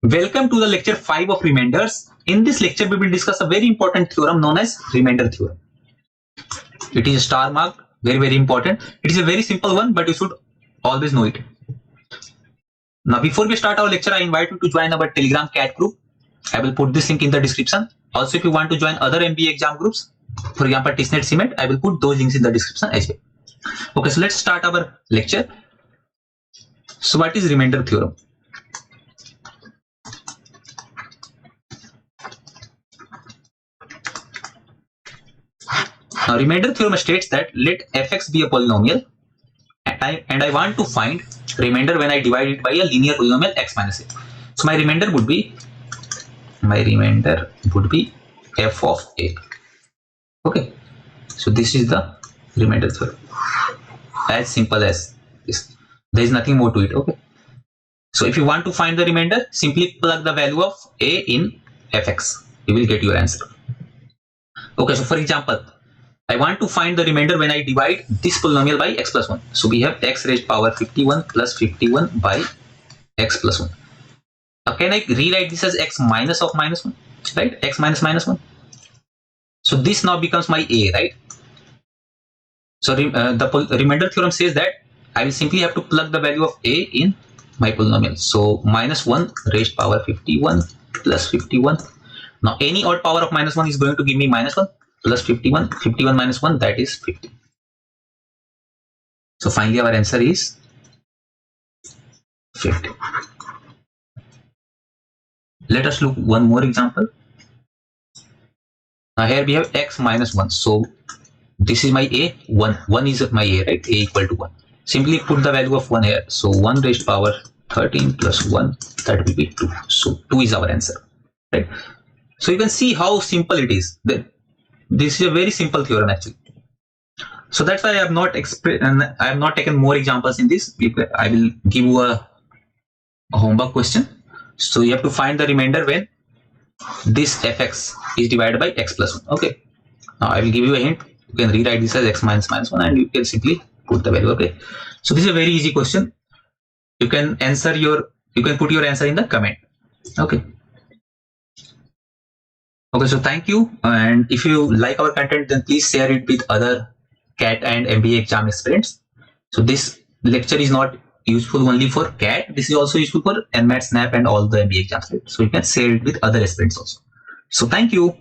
Welcome to the lecture 5 of remainders. In this lecture, we will discuss a very important theorem known as remainder theorem. It is star marked, very important. It is a very simple one, but you should always know it. Now, before we start our lecture, I invite you to join our Telegram CAT group. I will put this link in the description. Also, if you want to join other MBA exam groups, for example, TISNET, CMAT, I will put those links in the description as well. Okay, so let's start our lecture. So, what is remainder theorem? Now, remainder theorem states that let fx be a polynomial and I want to find remainder when I divide it by a linear polynomial x minus a. So my remainder would be f of a. Okay, so this is the remainder theorem. As simple as this. There is nothing more to it. Okay, so if you want to find the remainder, simply plug the value of a in fx. You will get your answer. Okay, so for example, I want to find the remainder when I divide this polynomial by x plus 1. So we have x raised power 51 plus 51 by x plus 1. Now can I rewrite this as x minus of minus 1? Right? X minus minus 1. So this now becomes my a, right? So the remainder theorem says that I will simply have to plug the value of a in my polynomial. So minus 1 raised power 51 plus 51. Now any odd power of minus 1 is going to give me minus 1. Plus 51 minus 1, that is 50. So finally our answer is 50. Let us look one more example. Now here we have x minus 1. So this is my a, 1 is my a, right? A equal to 1. Simply put the value of 1 here. So 1 raised power 13 plus 1, that will be 2. So 2 is our answer, right? So you can see how simple it is. This is a very simple theorem actually. So that's why I have not taken more examples in this. I will give you a homework question. So you have to find the remainder when this fx is divided by x plus 1. Okay. Now I will give you a hint. You can rewrite this as x minus minus 1 and you can simply put the value. Okay. So this is a very easy question. You can put your answer in the comment. Okay. Okay, so thank you, and if you like our content, then please share it with other CAT and MBA exam aspirants. So this lecture is not useful only for CAT, this is also useful for NMAT, SNAP and all the MBA exams, right? So you can share it with other aspirants also. So thank you.